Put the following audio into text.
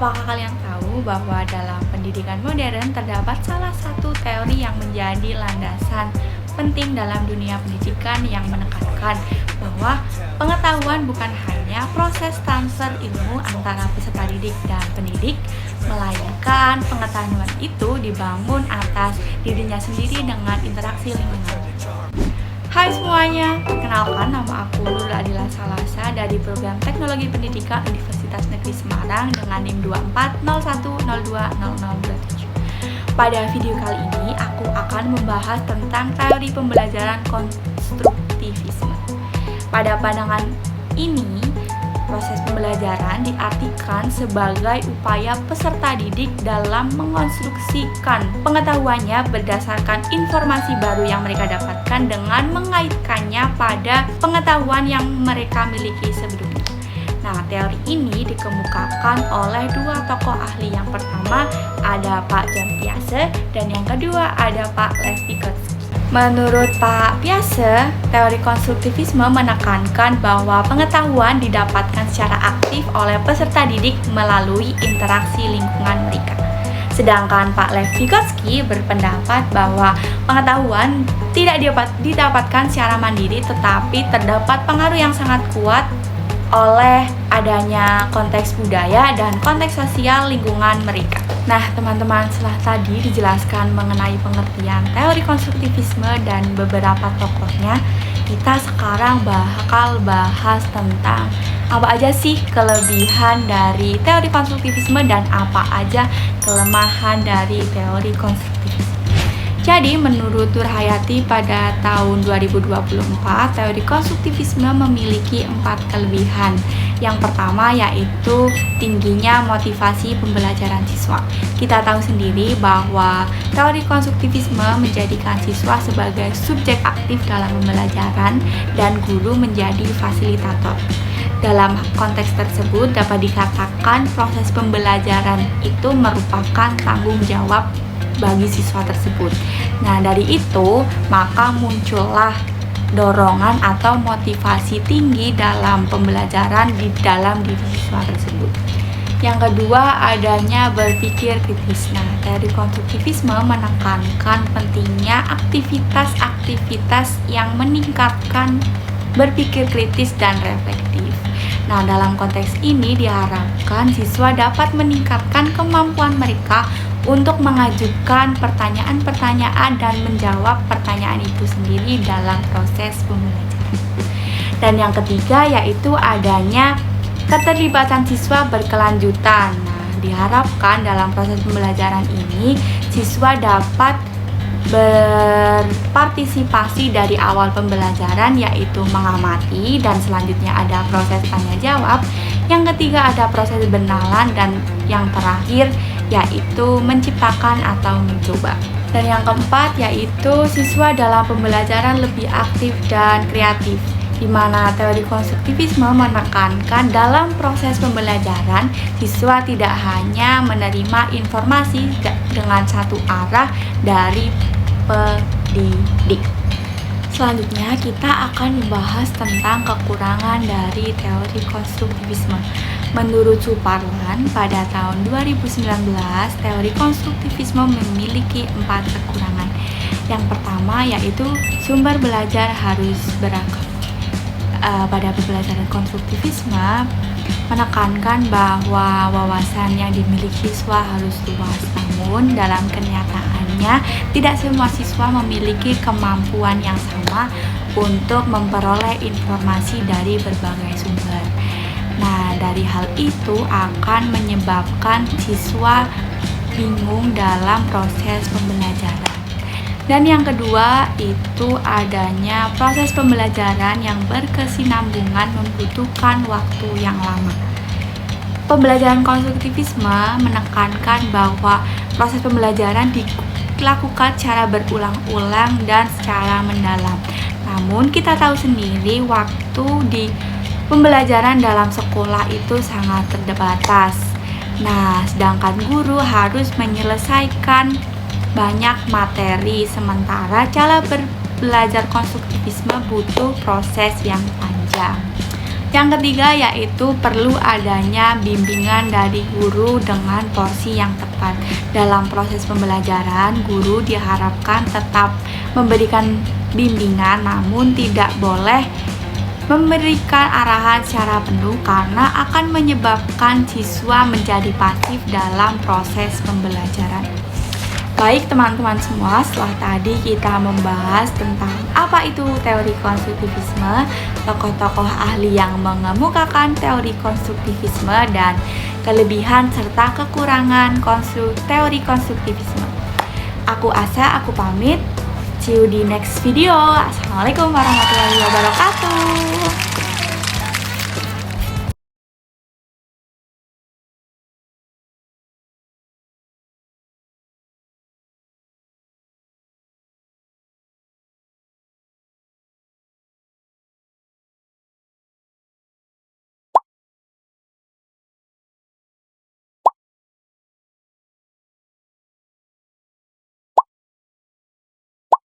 Apakah kalian tahu bahwa dalam pendidikan modern terdapat salah satu teori yang menjadi landasan penting dalam dunia pendidikan yang menekankan bahwa pengetahuan bukan hanya proses transfer ilmu antara peserta didik dan pendidik, melainkan pengetahuan itu dibangun atas dirinya sendiri dengan interaksi lingkungan. Hai semuanya, perkenalkan nama aku Nurul Adila Salasa dari Program Teknologi Pendidikan Universitas Negeri Semarang dengan NIM 2401020027. Pada video kali ini, aku akan membahas tentang teori pembelajaran konstruktivisme. Pada pandangan ini, proses pembelajaran diartikan sebagai upaya peserta didik dalam mengonstruksikan pengetahuannya berdasarkan informasi baru yang mereka dapatkan dengan mengaitkannya pada pengetahuan yang mereka miliki sebelumnya. Nah, teori ini dikemukakan oleh dua tokoh ahli. Yang pertama ada Pak John Piaget dan yang kedua ada Pak Lev Vygotsky. Menurut Pak Piaget, teori konstruktivisme menekankan bahwa pengetahuan didapatkan secara aktif oleh peserta didik melalui interaksi lingkungan mereka. Sedangkan Pak Lev Vygotsky berpendapat bahwa pengetahuan tidak didapatkan secara mandiri, tetapi terdapat pengaruh yang sangat kuat oleh adanya konteks budaya dan konteks sosial lingkungan mereka. Nah, teman-teman, setelah tadi dijelaskan mengenai pengertian teori konstruktivisme dan beberapa tokohnya, kita sekarang bakal bahas tentang apa aja sih kelebihan dari teori konstruktivisme dan apa aja kelemahan dari teori konstruktivisme. Jadi, menurut Nurhayati pada tahun 2024, teori konstruktivisme memiliki 4 kelebihan. Yang pertama yaitu tingginya motivasi pembelajaran siswa. Kita tahu sendiri bahwa teori konstruktivisme menjadikan siswa sebagai subjek aktif dalam pembelajaran dan guru menjadi fasilitator. Dalam konteks tersebut dapat dikatakan proses pembelajaran itu merupakan tanggung jawab bagi siswa tersebut. Nah, dari itu maka muncullah dorongan atau motivasi tinggi dalam pembelajaran di dalam diri siswa tersebut. Yang kedua, adanya berpikir kritis. Nah, teori konstruktivisme menekankan pentingnya aktivitas-aktivitas yang meningkatkan berpikir kritis dan reflektif. Nah, dalam konteks ini diharapkan siswa dapat meningkatkan kemampuan mereka untuk mengajukan pertanyaan-pertanyaan dan menjawab pertanyaan itu sendiri dalam proses pembelajaran. Dan yang ketiga yaitu adanya keterlibatan siswa berkelanjutan. Nah, diharapkan dalam proses pembelajaran ini siswa dapat berpartisipasi dari awal pembelajaran, yaitu mengamati, dan selanjutnya ada proses tanya jawab. Yang ketiga ada proses berkenalan, dan yang terakhir yaitu menciptakan atau mencoba. Dan yang keempat yaitu siswa dalam pembelajaran lebih aktif dan kreatif, di mana teori konstruktivisme menekankan dalam proses pembelajaran siswa tidak hanya menerima informasi dengan satu arah dari pendidik. Selanjutnya kita akan membahas tentang kekurangan dari teori konstruktivisme. Menurut Suparlan, pada tahun 2019, teori konstruktivisme memiliki 4 kekurangan. Yang pertama yaitu sumber belajar harus beragam. Pada pembelajaran konstruktivisme menekankan bahwa wawasan yang dimiliki siswa harus luas, namun dalam kenyataannya tidak semua siswa memiliki kemampuan yang sama untuk memperoleh informasi dari berbagai sumber. Nah, dari hal itu akan menyebabkan siswa bingung dalam proses pembelajaran. Dan yang kedua itu adanya proses pembelajaran yang berkesinambungan membutuhkan waktu yang lama. Pembelajaran konstruktivisme menekankan bahwa proses pembelajaran dilakukan secara berulang-ulang dan secara mendalam. Namun kita tahu sendiri waktu di pembelajaran dalam sekolah itu sangat terbatas. Nah, sedangkan guru harus menyelesaikan banyak materi, sementara cara belajar konstruktivisme butuh proses yang panjang. Yang ketiga yaitu perlu adanya bimbingan dari guru dengan porsi yang tepat. Dalam proses pembelajaran, guru diharapkan tetap memberikan bimbingan, namun tidak boleh memberikan arahan secara penuh karena akan menyebabkan siswa menjadi pasif dalam proses pembelajaran. Baik teman-teman semua, setelah tadi kita membahas tentang apa itu teori konstruktivisme, tokoh-tokoh ahli yang mengemukakan teori konstruktivisme, dan kelebihan serta kekurangan teori konstruktivisme. Aku Asa, aku pamit. See you di next video. Assalamualaikum warahmatullahi wabarakatuh.